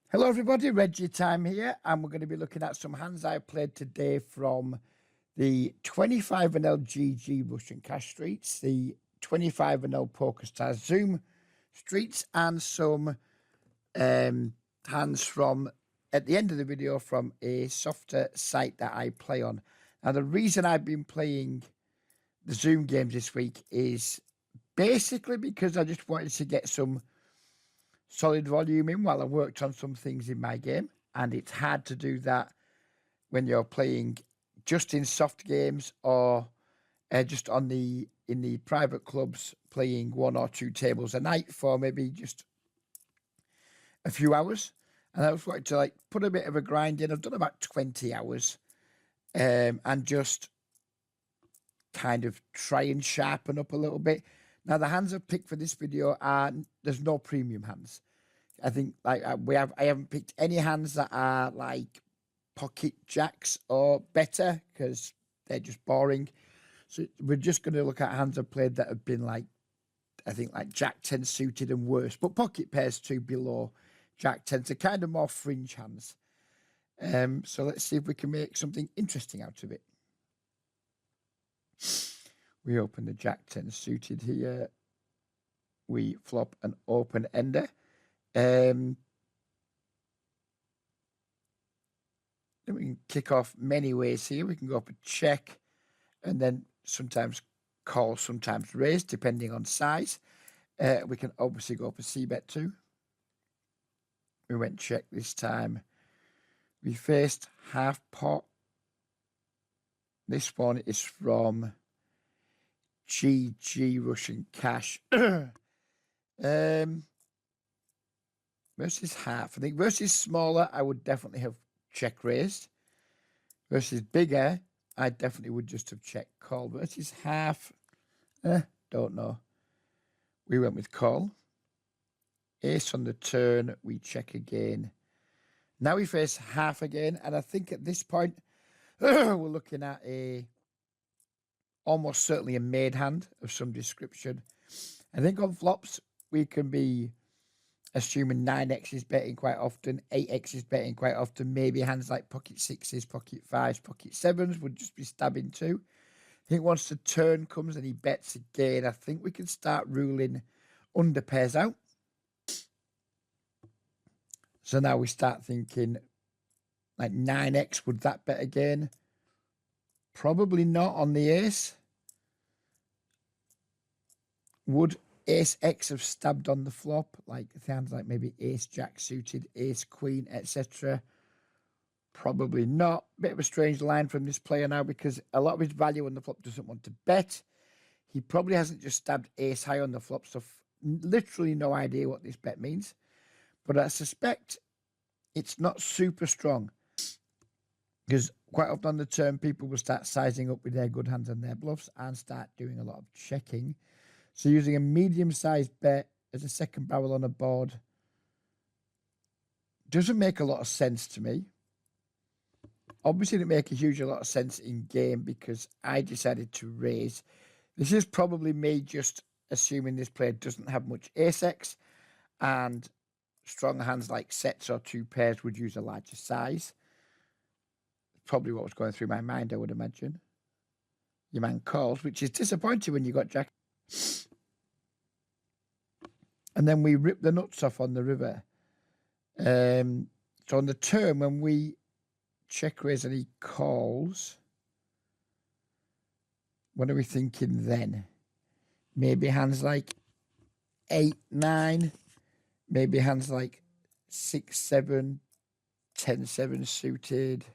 Hello everybody, Reggie Time here, and we're going to be looking at some hands I played today from the 25 GG Russian Cash Streets, the 25 Poker Stars Zoom Streets, and some hands from, at the end of the video, from a softer site that I play on. Now the reason I've been playing the Zoom games this week is basically because I just wanted to get some solid volume in while I worked on some things in my game, and it's hard to do that when you're playing just in soft games or just in the private clubs playing one or two tables a night for maybe just a few hours. And I was wanting to put a bit of a grind in. I've done about 20 hours and just kind of try and sharpen up a little bit. Now the hands I've picked for this video there's no premium hands. I think I haven't picked any hands that are like pocket jacks or better because they're just boring. So we're just going to look at hands I've played that have been like Jack 10 suited and worse, but pocket pairs too below Jack 10, so kind of more fringe hands. So let's see if we can make something interesting out of it. We open the Jack 10 suited here. We flop an open ender. Then we can kick off many ways here. We can go up a check and then sometimes call, sometimes raise, depending on size. We can obviously go up a c-bet too. We went check this time. We faced half pot. This one is from GG Russian Cash. Versus half. I think versus smaller, I would definitely have check raised. Versus bigger, I definitely would just have check called. Versus half, don't know. We went with call. Ace on the turn, we check again. Now we face half again, and I think at this point, we're looking at almost certainly a made hand of some description. I think on flops, we can be assuming 9x is betting quite often, 8x is betting quite often. Maybe hands like pocket sixes, pocket fives, pocket sevens would just be stabbing too. I think once the turn comes and he bets again, I think we can start ruling under pairs out. So now we start thinking like 9x, would that bet again? Probably not on the ace. Would ace X have stabbed on the flop? Like hands like maybe ace jack suited, ace queen, etc. Probably not. Bit of a strange line from this player now because a lot of his value on the flop doesn't want to bet. He probably hasn't just stabbed ace high on the flop, so literally no idea what this bet means. But I suspect it's not super strong because quite often on the turn, people will start sizing up with their good hands and their bluffs and start doing a lot of checking. So using a medium-sized bet as a second barrel on a board doesn't make a lot of sense to me. Obviously, it didn't make a lot of sense in game because I decided to raise. This is probably me just assuming this player doesn't have much ace-x, and strong hands like sets or two pairs would use a larger size. Probably what was going through my mind, I would imagine. Your man calls, which is disappointing when you got jack. And then we rip the nuts off on the river. So on the turn, when we check raise and he calls, what are we thinking then? Maybe hands like 8, 9. Maybe hands like 6, 7, 10, 7 suited.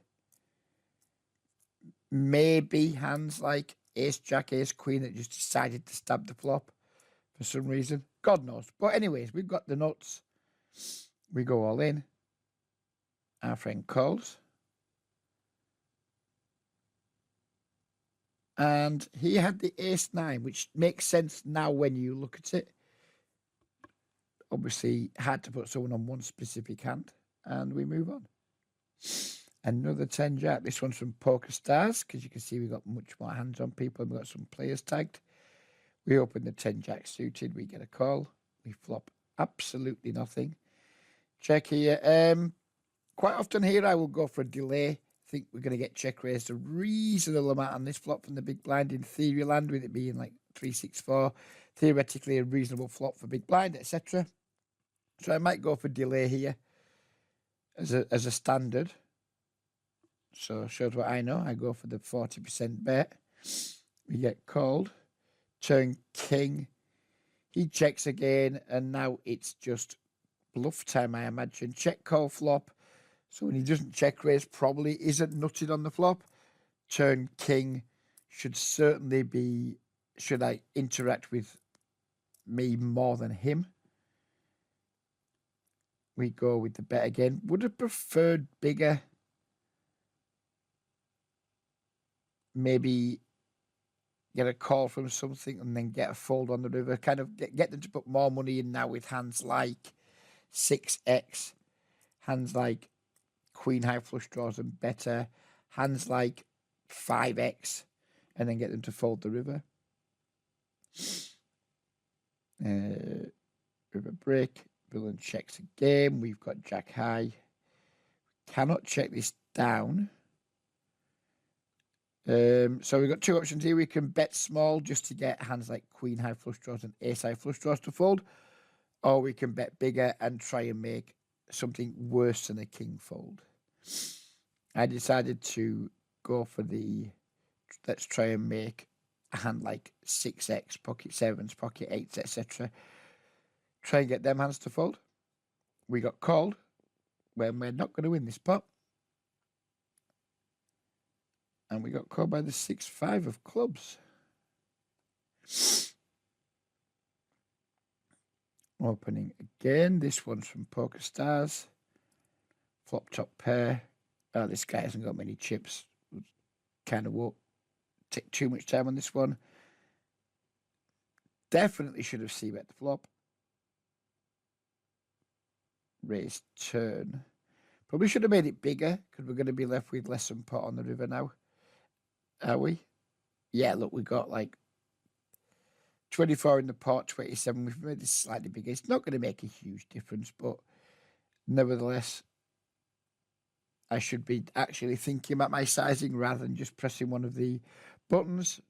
Maybe hands like ace jack, ace queen that just decided to stab the flop for some reason. God knows. But anyways, we've got the nuts. We go all in. Our friend calls. And he had the ace 9, which makes sense now when you look at it. Obviously, had to put someone on one specific hand. And we move on. Another 10 jack. This one's from Poker Stars, because you can see we've got much more hands on people. We've got some players tagged. We open the 10 jack suited. We get a call. We flop absolutely nothing. Check here. Quite often here I will go for a delay. I think we're going to get check raised a reasonable amount on this flop from the big blind in theory land, with it being like 3-6-4. Theoretically a reasonable flop for big blind, etc. So I might go for delay here as a standard. So shows what I know. I go for the 40% bet. We get called. Turn king. He checks again, and now it's just bluff time, I imagine. Check call flop. So when he doesn't check raise, probably isn't nutted on the flop. Turn king should certainly be, should I interact with me more than him. We go with the bet again. Would have preferred bigger. Maybe get a call from something and then get a fold on the river. Kind of get them to put more money in now with hands like 6x, hands like queen high flush draws and better, hands like 5x, and then get them to fold the river. River break. Villain checks again. We've got jack high. Cannot check this down. So we've got two options here. We can bet small just to get hands like queen high flush draws and ace high flush draws to fold, or we can bet bigger and try and make something worse than a king fold. I decided to go for the, let's try and make a hand like 6x, pocket 7s, pocket 8s, etc. Try and get them hands to fold. We got called when we're not going to win this pot. And we got called by the 6-5 of clubs. Opening again. This one's from Poker Stars. Flop top pair. Oh, this guy hasn't got many chips. Kind of won't take too much time on this one. Definitely should have c-bet the flop. Raise turn. Probably should have made it bigger because we're going to be left with less than pot on the river now. Are we? Yeah, look, we got like 24 in the pot, 27. We've made this slightly bigger. It's not going to make a huge difference, but nevertheless, I should be actually thinking about my sizing rather than just pressing one of the buttons.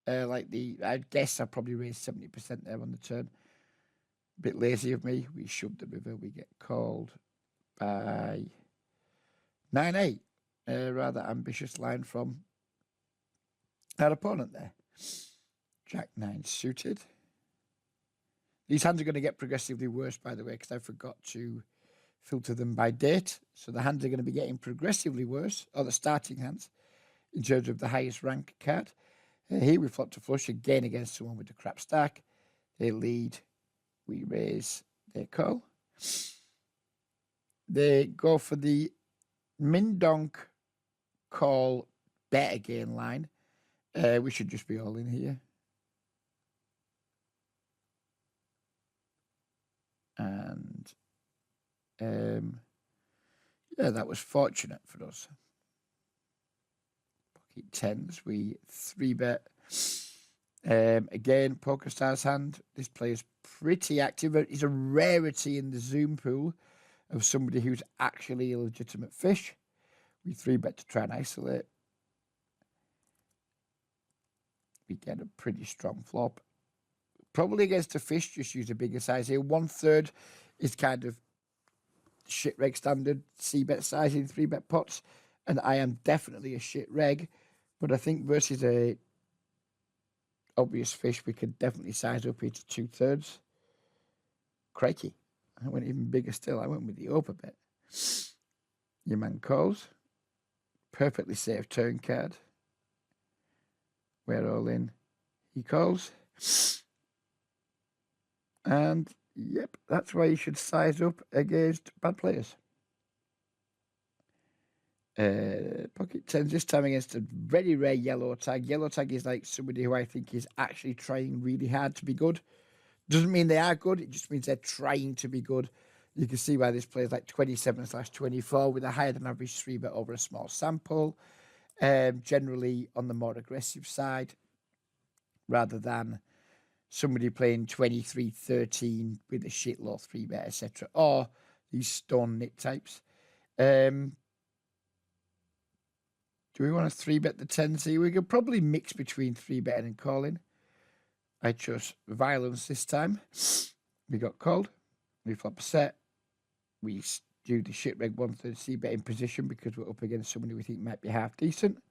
I guess I probably raised 70% there on the turn. A bit lazy of me. We shove the river. We get called by 9-8. Rather ambitious line from our opponent there. Jack 9 suited. These hands are going to get progressively worse, by the way, because I forgot to filter them by date. So the hands are going to be getting progressively worse, or the starting hands, in terms of the highest rank card. Here we flop to flush again against someone with a crap stack. They lead. We raise. They call. They go for the min donk call bet again line. We should just be all in here. And yeah, that was fortunate for us. Pocket 10s, we 3-bet. Again, Poker Stars hand. This player's pretty active. He's a rarity in the Zoom pool of somebody who's actually a legitimate fish. We 3-bet to try and isolate. We get a pretty strong flop. Probably against a fish, just use a bigger size here. 1/3 is kind of shit reg standard c-bet size in 3-bet pots. And I am definitely a shit reg. But I think versus a obvious fish, we could definitely size up here to 2/3. Crikey. I went even bigger still. I went with the over bet. Your man calls. Perfectly safe turn card. We're all in. He calls. And, yep, that's why you should size up against bad players. Pocket 10s, this time against a very rare yellow tag. Yellow tag is like somebody who I think is actually trying really hard to be good. Doesn't mean they are good. It just means they're trying to be good. You can see why this plays like 27/24 with a higher than average 3-bet over a small sample. Generally on the more aggressive side, rather than somebody playing 23-13 with a shit low 3-bet, etc. Or these stone nit types. Do we want to 3-bet the 10s here? We could probably mix between 3-betting and calling. I chose violence this time. We got called. We flop a set. We do the shit reg 1/3 c-bet in position because we're up against somebody we think might be half decent.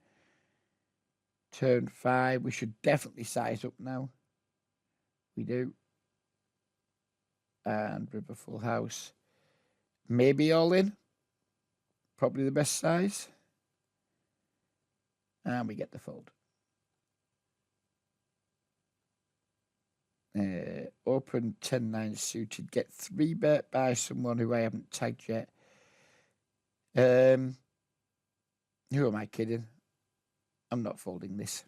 Turn 5. We should definitely size up now. We do. And river full house. Maybe all in. Probably the best size. And we get the fold. Open 10-9 suited. Get 3-bet by someone who I haven't tagged yet. Who am I kidding? I'm not folding this.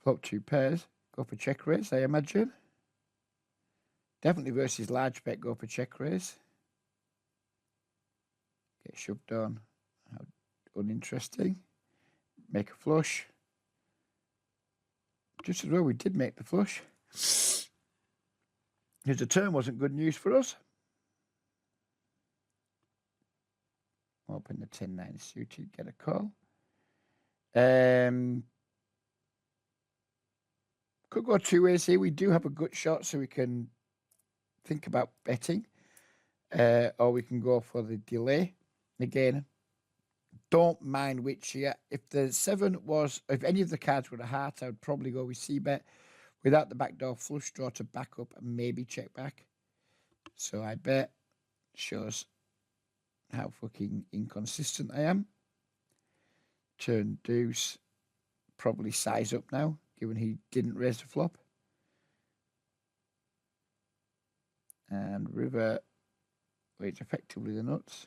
Flop 2 pairs. Go for check raise, I imagine. Definitely versus large bet. Go for check raise. Get shoved on. How uninteresting. Make a flush. Just as well, we did make the flush. Because the turn wasn't good news for us. Open the 10-9 suited, get a call. Could go 2 ways here. We do have a gut shot, so we can think about betting. Or we can go for the delay. Again, don't mind which here. If the 7 was, if any of the cards were a heart, I would probably go with c-bet. Without the backdoor flush draw to back up and maybe check back. So I bet. Shows how fucking inconsistent I am. Turn deuce. Probably size up now, given he didn't raise the flop. And river, which effectively the nuts.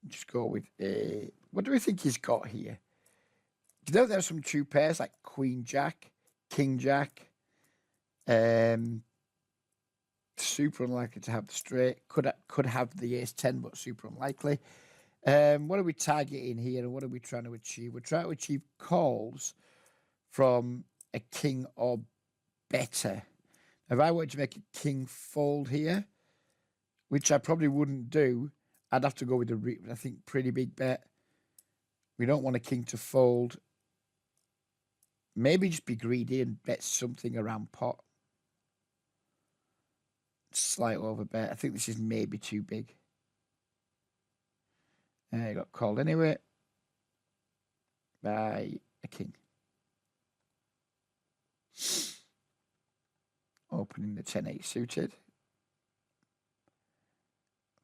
Just go with a... What do we think he's got here? Do you know there's some true pairs like Queen Jack, King Jack? Super unlikely to have the straight. Could have the ace 10, but super unlikely. What are we targeting here and what are we trying to achieve? We're trying to achieve calls from a king or better. If I wanted to make a king fold here, which I probably wouldn't do, I'd have to go with I think, pretty big bet. We don't want a king to fold. Maybe just be greedy and bet something around pot. Slight over bet. I think this is maybe too big. I got called anyway by a king. Opening the 10-8 suited.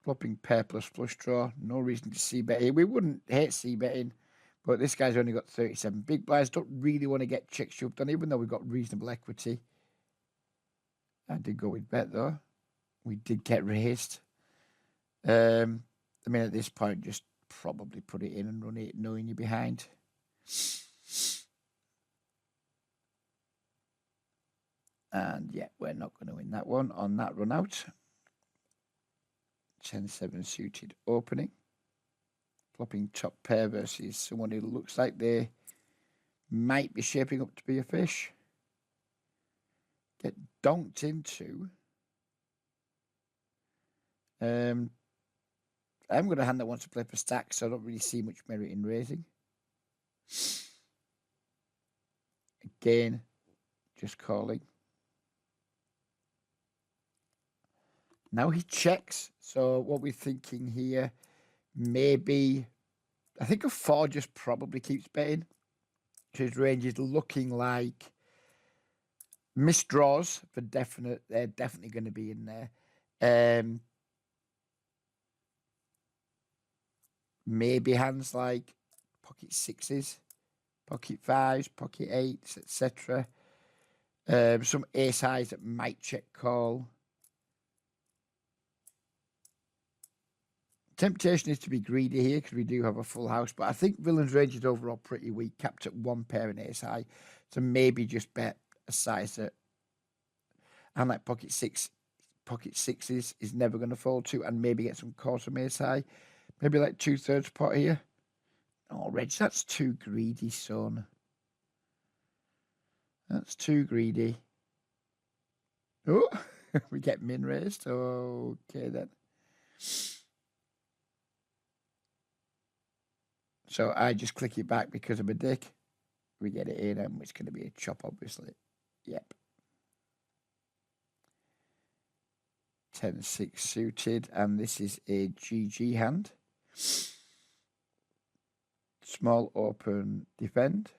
Flopping pair plus flush draw. No reason to c-bet here. We wouldn't hate c-betting, but this guy's only got 37 big blinds. Don't really want to get check shoved on, even though we've got reasonable equity. I did go with bet, though. We did get raised. I mean, at this point, just probably put it in and run it, knowing you're behind. And yeah, we're not going to win that one on that run out. 10-7 suited opening. Flopping top pair versus someone who looks like they might be shaping up to be a fish. Get donked into. I'm going to hand that one to play for stacks, so I don't really see much merit in raising. Again, just calling. Now he checks. So what we're thinking here, maybe, I think a 4 just probably keeps betting. His range is looking like missed draws for definite. They're definitely going to be in there. Maybe hands like pocket 6s, pocket 5s, pocket 8s, etc. Some ace highs that might check call. Temptation is to be greedy here because we do have a full house, but I think villain's range is overall pretty weak, capped at 1 pair and ace high. So maybe just bet a size that, and like pocket 6, pocket 6s is never going to fold to, and maybe get some calls from ace high. Maybe like 2/3 pot here. Oh, Reg, that's too greedy, son. That's too greedy. Oh, We get min raised. Okay, then. So I just click it back because I'm a dick. We get it in, and it's going to be a chop, obviously. Yep. 10-6 suited, and this is a GG hand. Small, open, defend.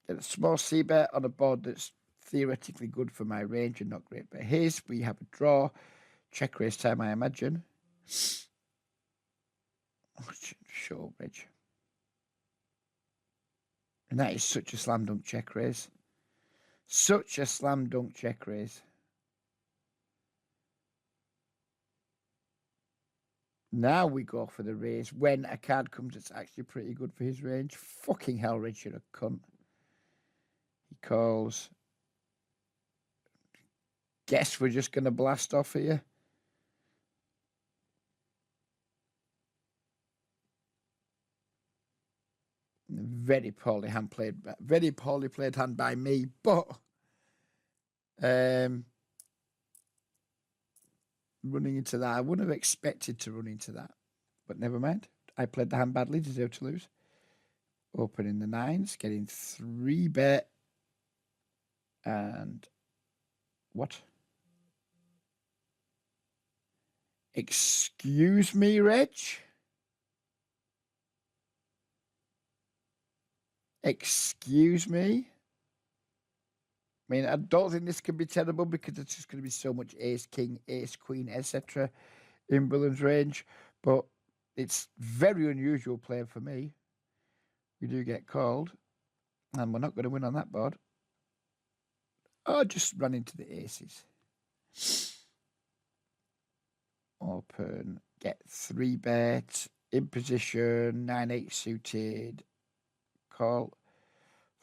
Get a small c-bet on a board that's theoretically good for my range and not great for his. We have a draw. Check raise time, I imagine. Sure, Reg. And that is such a slam dunk check raise. Such a slam dunk check raise. Now we go for the raise when a card comes that's actually pretty good for his range. Fucking hell, Richard, a cunt. He calls. Guess we're just going to blast off here. Very poorly played hand by me, but running into that, I wouldn't have expected to run into that, but never mind. I played the hand badly, deserve to lose. Opening the nines, getting 3-bet, and what? Excuse me, Reg? Excuse me? I mean, I don't think this can be terrible because it's just going to be so much ace, king, ace, queen, etc. in Bullen's range, but it's very unusual play for me. We do get called, and we're not going to win on that board. Oh, just run into the aces. Open, get 3-bet, in position, 9-8 suited, call,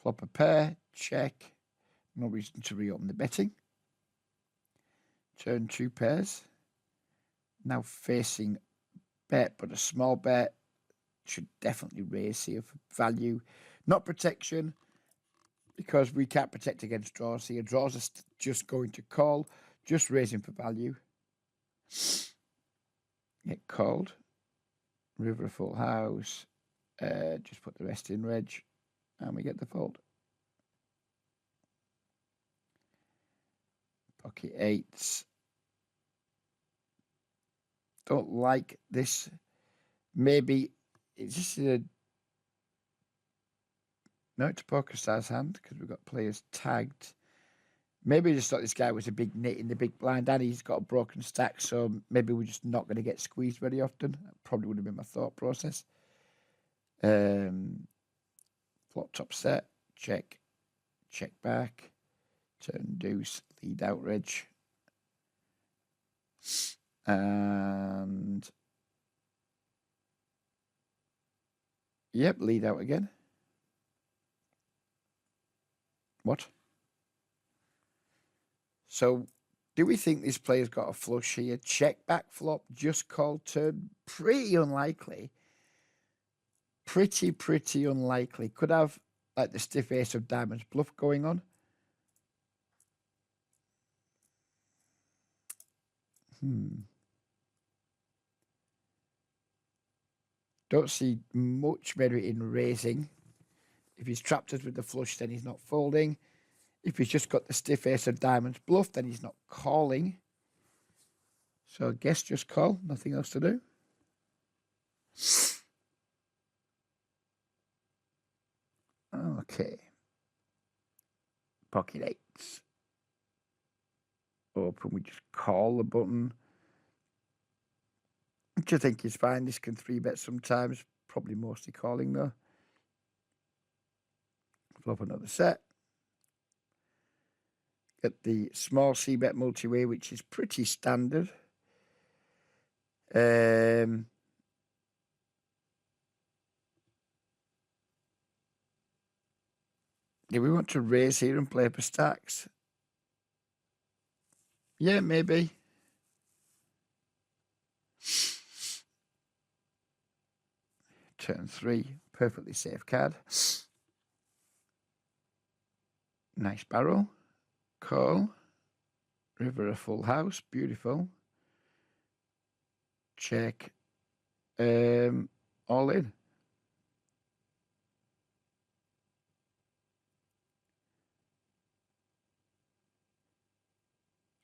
flop a pair, check. No reason to reopen the betting. Turn 2 pairs. Now facing bet, but a small bet. Should definitely raise here for value. Not protection, because we can't protect against draws here. Draws are just going to call, just raising for value. Get called. River full house. Just put the rest in Reg, and we get the fold. Pocket eights. Don't like this. Maybe it's just a... No, it's a poker stars hand because we've got players tagged. Maybe I just thought this guy was a big nit in the big blind and he's got a broken stack, so maybe we're just not going to get squeezed very often. That probably would have been my thought process. Flop top set, check, check back, turn deuce, lead out Reg. And yep, lead out again. What? So, do we think this player's got a flush here? Check back flop, just call turn. Pretty unlikely. Pretty unlikely. Could have like the stiff ace of diamonds bluff going on. Don't see much merit in raising. If he's trapped us with the flush, then he's not folding. If he's just got the stiff ace of diamonds bluff, then he's not calling. So I guess just call. Nothing else to do. Okay. Pocket eights. Open. We just call the button. Which I think is fine. This can 3-bet sometimes. Probably mostly calling though. Flop another set. Get the small c-bet multi-way, which is pretty standard. Do we want to raise here and play for stacks? Yeah, maybe. Turn 3, perfectly safe card. Nice barrel. Call. River a full house. Beautiful. Check. All in.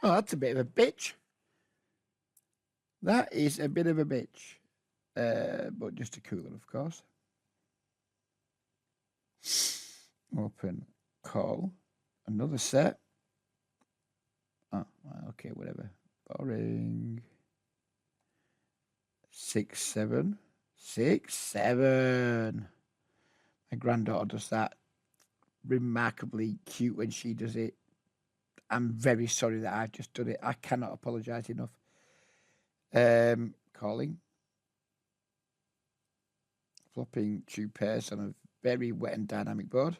Oh, that's a bit of a bitch. That is a bit of a bitch. But just a cooler, of course. Open. Call. Another set. Oh, okay, whatever. Boring. 6, 7. 6, 7. My granddaughter does that remarkably cute when she does it. I'm very sorry that I've just done it. I cannot apologise enough. Calling. Flopping 2 pairs on a very wet and dynamic board.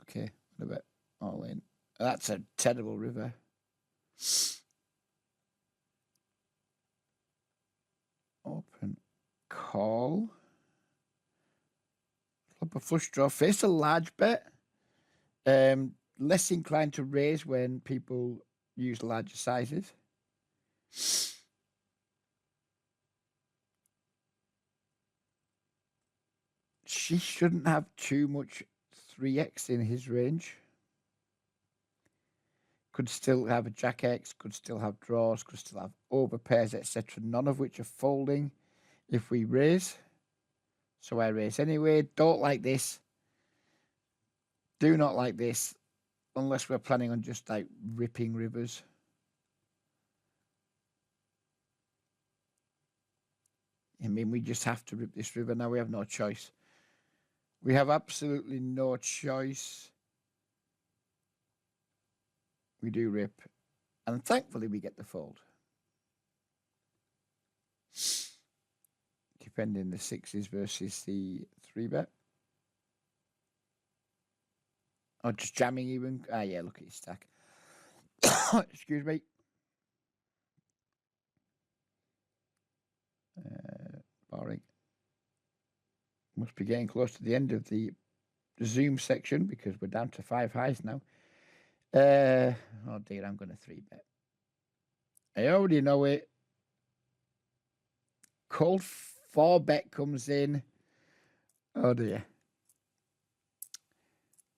Okay, whatever. All in. That's a terrible river. Open. Call. Flop a flush draw. Face a large bet. Less inclined to raise when people use larger sizes. She shouldn't have too much 3x in his range. Could still have a jack X, could still have draws, could still have over pairs, etc. None of which are folding if we raise. So I raise anyway. Don't like this. Do not like this unless we're planning on just like ripping rivers. I mean, we just have to rip this river now. We have no choice. We have absolutely no choice. We do rip. And thankfully, we get the fold. Defending the 6s versus the 3-bet. Or just jamming even. Ah, yeah, look at his stack. Excuse me. Boring. Must be getting close to the end of the Zoom section because we're down to 5 highs now. Oh dear, I'm going to 3-bet. I already know it. Cold 4-bet comes in. Oh dear.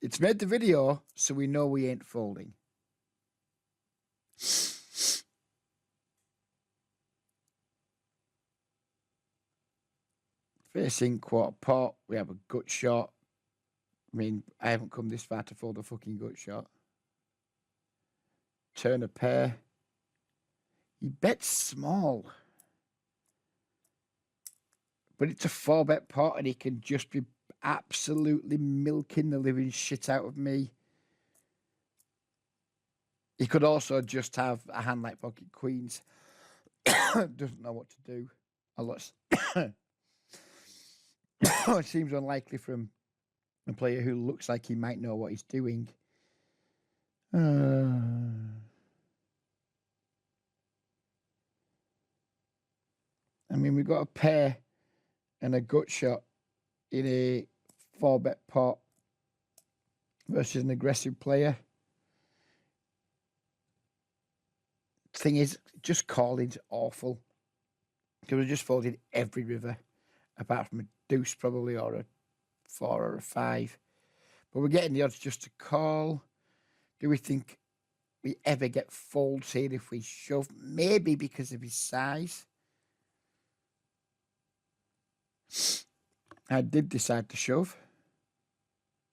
It's made the video, so we know we ain't folding. Facing quarter pot, we have a gut shot. I mean, I haven't come this far to fold a fucking gut shot. Turn a pair. He bets small. But it's a 4-bet pot and he can just be absolutely milking the living shit out of me. He could also just have a hand like pocket queens. Doesn't know what to do. It seems unlikely from a player who looks like he might know what he's doing. I mean, we've got a pair and a gut shot in a 4-bet pot versus an aggressive player. Thing is, just calling's awful. Because we just folded every river, apart from a deuce probably, or a 4 or a 5. But we're getting the odds just to call. Do we think we ever get folds here if we shove? Maybe because of his size. I did decide to shove.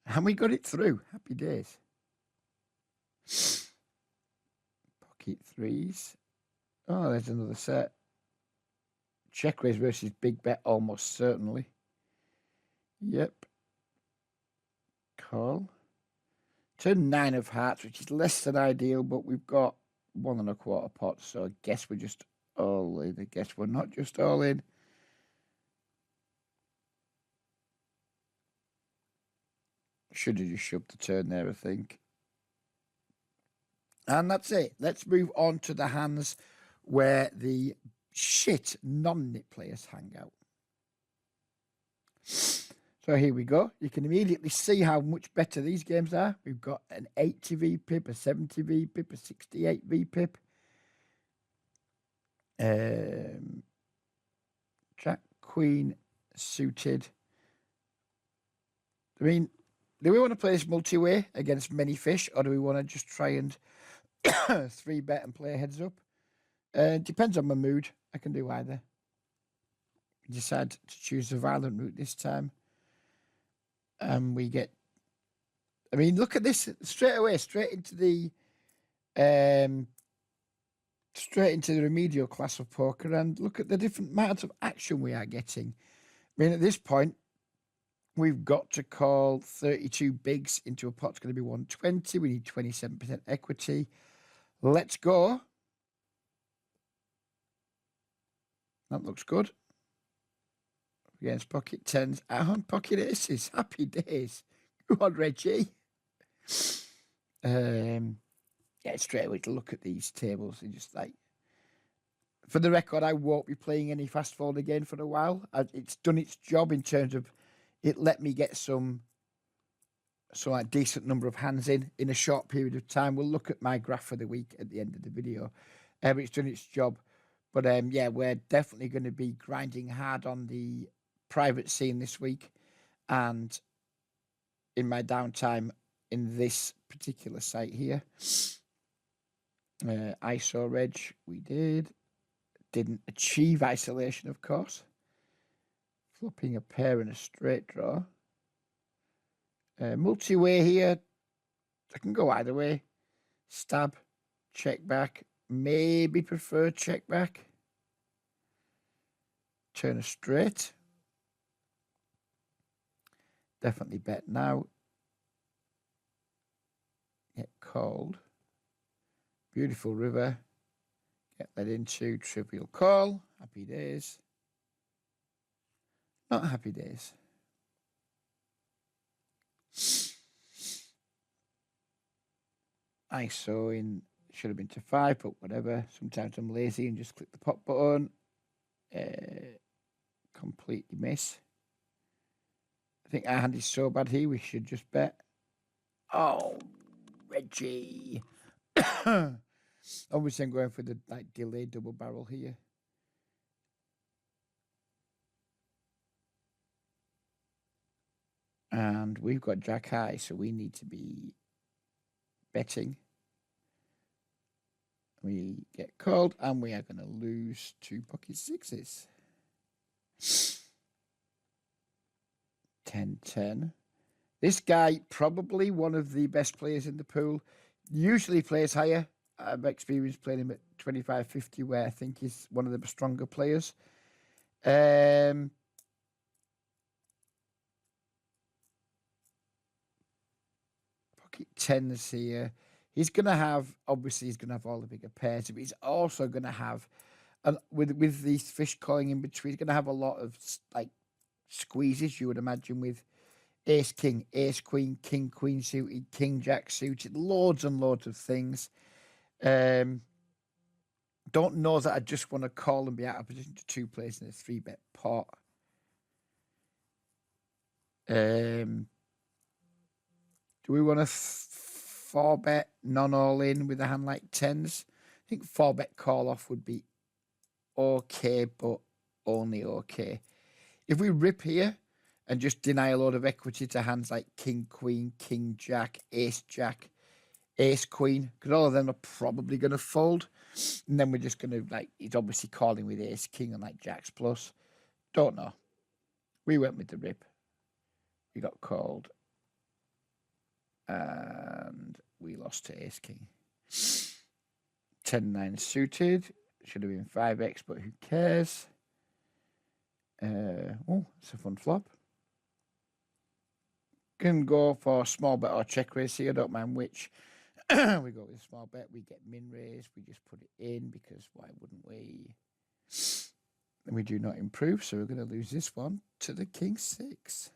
And we got it through. Happy days. Pocket 3s. Oh, there's another set. Check raise versus big bet, almost certainly. Yep. Call. Turn 9 of hearts, which is less than ideal, but we've got 1 1/4 pot, so I guess we're just all in. I guess we're not just all in. Should have just shoved the turn there, I think. And that's it. Let's move on to the hands where the shit non-nit players hang out. So here we go. You can immediately see how much better these games are. We've got an 80 VPIP, a 70 VPIP, a 68 VPIP. Jack, Queen, suited. I mean, do we want to play this multi-way against many fish, or do we want to just try and 3-bet and play heads up? Depends on my mood. I can do either. Decide to choose the violent route this time. We get. I mean, look at this straight away, straight into the remedial class of poker, and look at the different amounts of action we are getting. I mean, at this point, we've got to call 32 bigs into a pot. It's going to be 120. We need 27% equity. Let's go. That looks good. Against pocket tens and pocket aces. Happy days. Go on, Reggie. Yeah, straight away to look at these tables and just like, for the record, I won't be playing any fast fold again for a while. It's done its job in terms of it let me get some like decent number of hands in a short period of time. We'll look at my graph for the week at the end of the video. But it's done its job. But yeah, we're definitely going to be grinding hard on the private scene this week, and in my downtime in this particular site here. ISO reg, we didn't achieve isolation, of course. Flopping a pair and a straight draw. Multi-way here, I can go either way. Stab, check back, maybe prefer check back. Turn a straight. Definitely bet now. Get called. Beautiful river. Get that into trivial call. Happy days. Not happy days. ISO in should have been to 5, but whatever. Sometimes I'm lazy and just click the pop button. Completely miss. I think our hand is so bad here, we should just bet. Oh, Reggie. Obviously, I'm going for the like delayed double barrel here. And we've got Jack high, so we need to be betting. We get called, and we are going to lose 2 pocket sixes. 10-10. This guy, probably one of the best players in the pool, usually plays higher. I've experienced playing him at 25-50, where I think he's one of the stronger players. Pocket tens here. He's going to have, obviously, he's going to have all the bigger pairs, but he's also going to have, with these fish calling in between, he's going to have a lot of like squeezes, you would imagine, with ace king, ace queen, king queen suited, king jack suited, loads and loads of things. Don't know that I just want to call and be out of position to 2 players in a 3-bet pot. Do we want to 4-bet non-all in with a hand like tens? I think 4-bet call off would be okay, but only okay. If we rip here and just deny a load of equity to hands like king queen, king jack, ace queen, because all of them are probably going to fold. And then we're just going to, like, he's obviously calling with ace king and like jacks plus. Don't know. We went with the rip. We got called. And we lost to ace king. 10-9 suited. Should have been 5x, but who cares? Oh, it's a fun flop. Can go for small bet or check raise here. I don't mind which. We go with a small bet. We get min raise. We just put it in because why wouldn't we? And we do not improve, so we're going to lose this one to the king 6.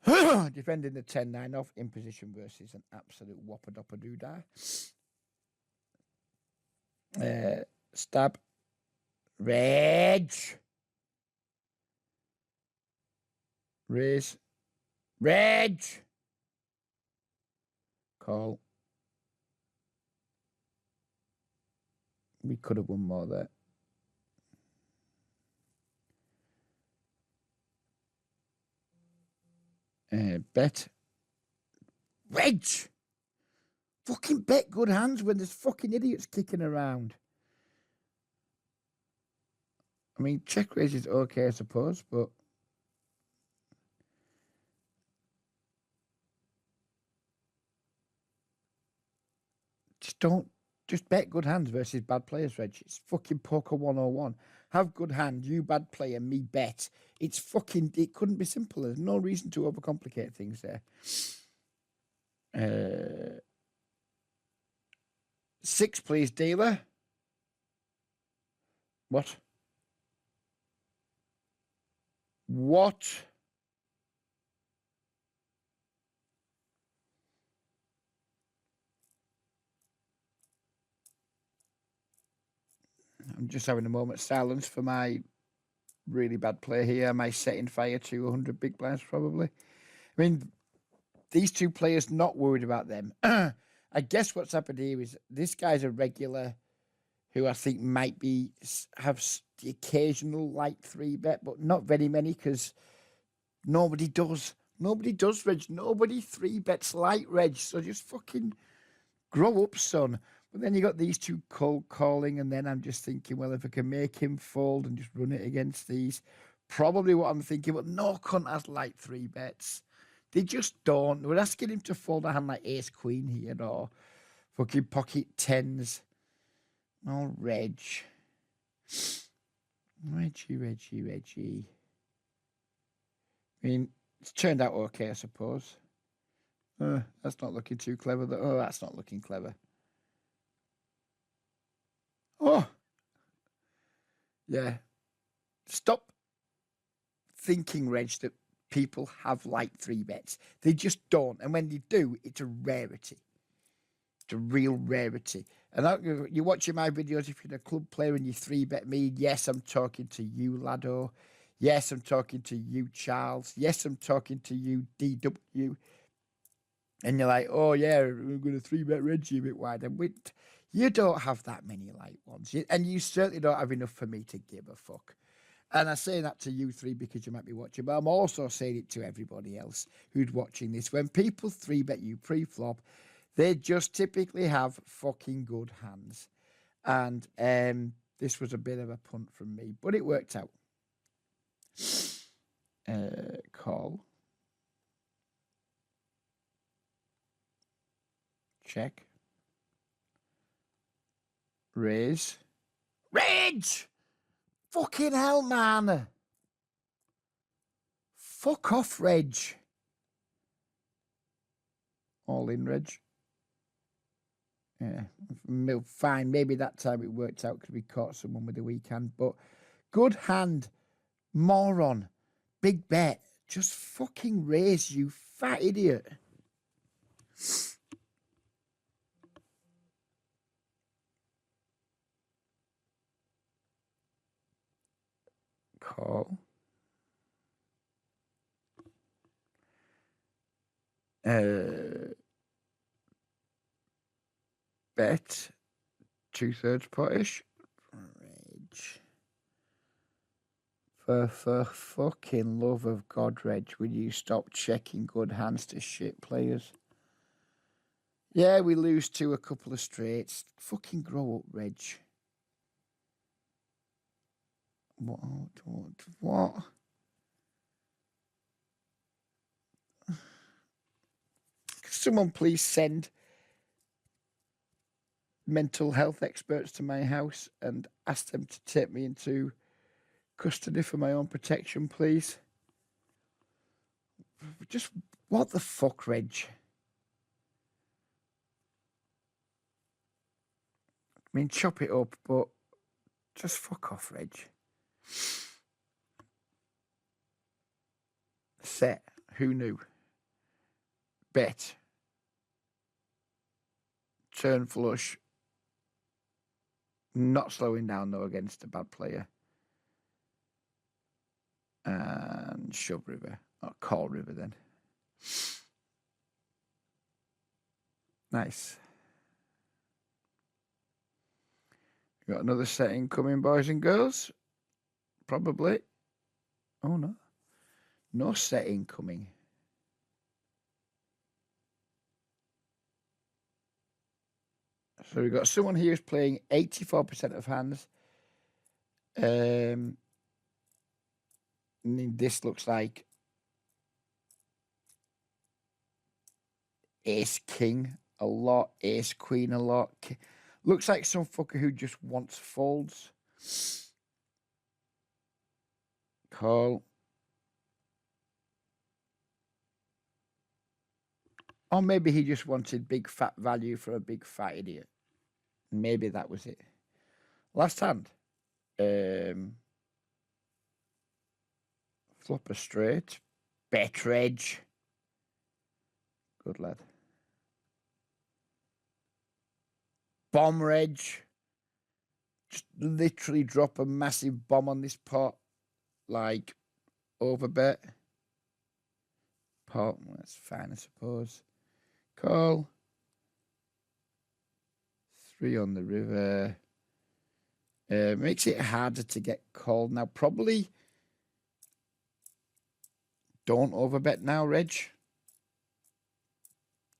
Defending the 10-9 off in position versus an absolute whopper dopper doodah. Stab. Reg. Raise. Reg! Call. We could have won more there. Bet. Reg! Fucking bet good hands when there's fucking idiots kicking around. I mean, check raise is okay, I suppose, but just bet good hands versus bad players, Reg. It's fucking poker 101. Have good hand, you bad player, me bet. It couldn't be simpler. There's no reason to overcomplicate things there. 6, please, dealer. What? What? I'm just having a moment of silence for my really bad play here. Am I setting fire to 100 big blinds, probably? I mean, these two players, not worried about them. I guess what's happened here is this guy's a regular who I think might have the occasional light 3-bet, but not very many because nobody does. Nobody does, Reg. Nobody 3-bets light, Reg. So just fucking grow up, son. But then you got these two cold calling, and then I'm just thinking, well, if I can make him fold and just run it against these, probably what I'm thinking. But no cunt has light 3-bets. They just don't. We're asking him to fold a hand like ace queen here or fucking pocket tens. Oh, Reggie. Reggie. I mean, it's turned out okay, I suppose. That's not looking too clever. Oh, that's not looking clever. Oh, yeah. Stop thinking, Reg, that people have light 3-bets. They just don't. And when they do, it's a rarity. It's a real rarity. And you're watching my videos, if you're a club player and you 3-bet me, yes, I'm talking to you, Lado. Yes, I'm talking to you, Charles. Yes, I'm talking to you, DW. And you're like, oh, yeah, we're going to 3-bet Reggie a bit wider. You don't have that many light ones. And you certainly don't have enough for me to give a fuck. And I say that to you three because you might be watching, but I'm also saying it to everybody else who's watching this. When people 3-bet you pre-flop, they just typically have fucking good hands. And this was a bit of a punt from me, but it worked out. Call. Check. Raise. Rage! Fucking hell, man. Fuck off, Reg. All in, Reg. Yeah, fine. Maybe that time it worked out because we caught someone with a weak hand. But good hand, moron. Big bet. Just fucking raise, you fat idiot. Call. Bet. 2/3 potish. Reg. For fucking love of God, Reg, will you stop checking good hands to shit players? Yeah, we lose to a couple of straights. Fucking grow up, Reg. What? Someone please send mental health experts to my house and ask them to take me into custody for my own protection, please. Just what the fuck, Reg? I mean, chop it up, but just fuck off, Reg. Set. Who knew? Bet. Turn flush. Not slowing down, though, against a bad player. And shove river. Oh, Call River then. Nice. Got another setting coming, boys and girls. Probably. Oh no. No setting coming. So we've got someone here who's playing 84% of hands. This looks like Ace King a lot, Ace Queen a lot. Looks like some fucker who just wants folds. Call. Or maybe he just wanted big fat value for a big fat idiot. Maybe that was it. Last hand. Flopper straight. Better edge. Good lad. Bomber edge. Just literally drop a massive bomb on this pot. Like, overbet. Pot. Well, that's fine, I suppose. Call. 3 on the river. Makes it harder to get called now. Probably don't overbet now, Reg.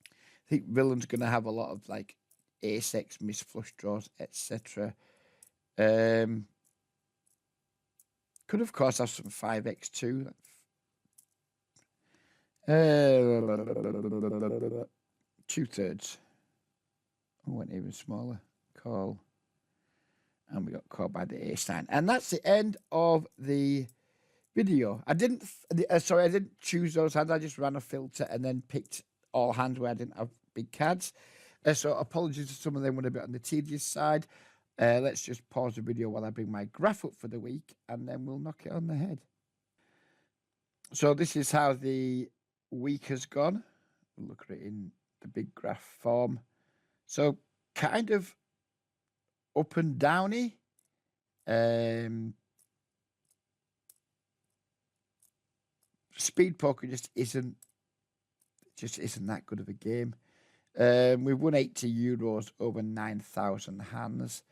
I think Villain's going to have a lot of like ace X, miss flush draws, etc. Could of course have some 5x too. 2/3. Oh, went even smaller. Call. And we got called by the ace 9. And that's the end of the video. I didn't choose those hands. I just ran a filter and then picked all hands where I didn't have big cards. So apologies if some of them were a bit on the tedious side. Let's just pause the video while I bring my graph up for the week, and then we'll knock it on the head. So this is how the week has gone. We'll look at it in the big graph form. So kind of up and downy. Speed poker just isn't that good of a game. We've won €80 over 9,000 hands.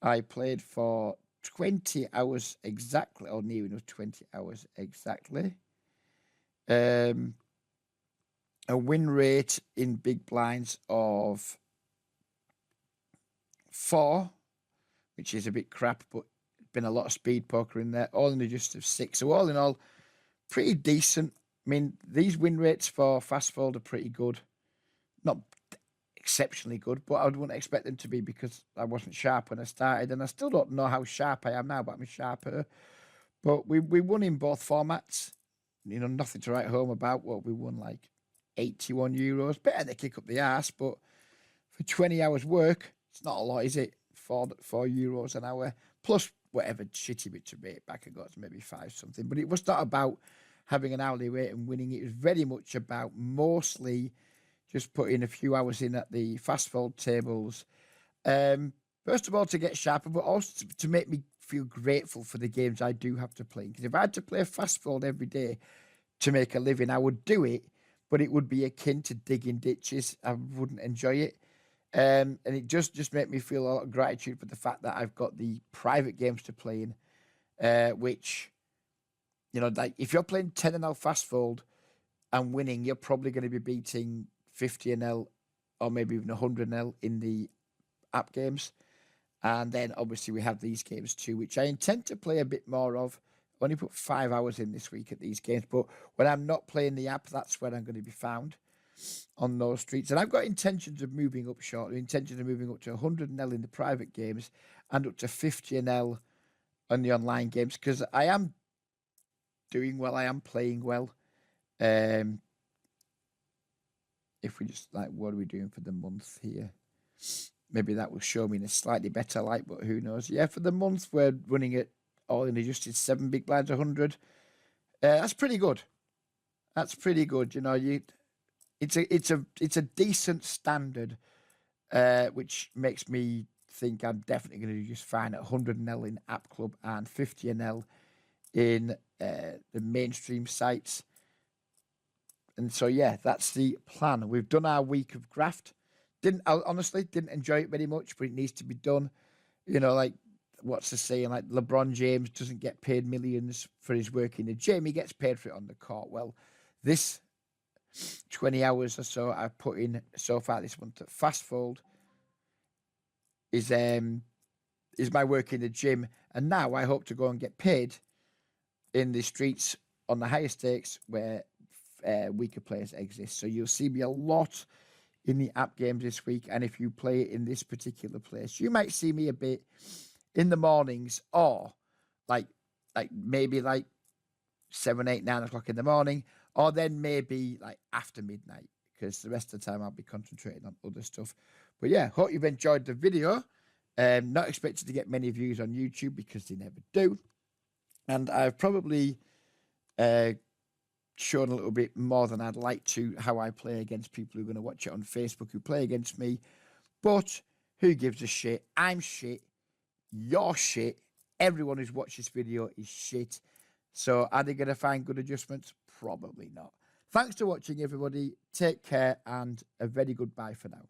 I played for 20 hours exactly, or near enough 20 hours exactly. A win rate in big blinds of 4, which is a bit crap, but been a lot of speed poker in there, all in just of 6. So all in all, pretty decent. I mean, these win rates for fast fold are pretty good. Not exceptionally good, but I wouldn't expect them to be because I wasn't sharp when I started, and I still don't know how sharp I am now, but I'm sharper. But we won in both formats. You know, nothing to write home about. What we won, like €81. Better than kick up the arse, but for 20 hours work, it's not a lot, is it? €4 an hour plus whatever shitty bit to rate back I got, maybe 5 something. But it was not about having an hourly rate and winning. It was very much about mostly just putting a few hours in at the fast fold tables. First of all, to get sharper, but also to make me feel grateful for the games I do have to play. Because if I had to play fast fold every day to make a living, I would do it, but it would be akin to digging ditches. I wouldn't enjoy it. And it just made me feel a lot of gratitude for the fact that I've got the private games to play in, which, you know, like if you're playing 10NL fast fold and winning, you're probably going to be beating 50NL or maybe even 100NL in the app games. And then obviously we have these games too, which I intend to play a bit more of. Only put 5 hours in this week at these games, but when I'm not playing the app, that's where I'm going to be found on those streets. And I've got intentions of moving up shortly, intentions of moving up to 100NL in the private games and up to 50NL on the online games, because I am doing well, I am playing well. If we just, like, what are we doing for the month here? Maybe that will show me in a slightly better light, but who knows? Yeah, for the month, we're running it all in adjusted 7 big blinds, 100. That's pretty good. That's pretty good. You know, it's a decent standard, which makes me think I'm definitely going to do just fine at 100NL in App Club and 50NL in the mainstream sites. And so, yeah, that's the plan. We've done our week of graft. I honestly didn't enjoy it very much, but it needs to be done. You know, like what's the saying? Like LeBron James doesn't get paid millions for his work in the gym; he gets paid for it on the court. Well, this 20 hours or so I've put in so far this month at Fast Fold is my work in the gym, and now I hope to go and get paid in the streets on the higher stakes where weaker players exist. So you'll see me a lot in the app games this week, and if you play in this particular place, you might see me a bit in the mornings, or like maybe like 7, 8, 9 o'clock in the morning, or then maybe like after midnight, because the rest of the time I'll be concentrating on other stuff. But yeah, hope you've enjoyed the video. Not expected to get many views on YouTube because they never do. And I've probably shown a little bit more than I'd like to how I play against people who are going to watch it on Facebook who play against me. But who gives a shit? I'm shit. You're shit. Everyone who's watched this video is shit. So are they going to find good adjustments? Probably not. Thanks for watching, everybody. Take care, and a very good bye for now.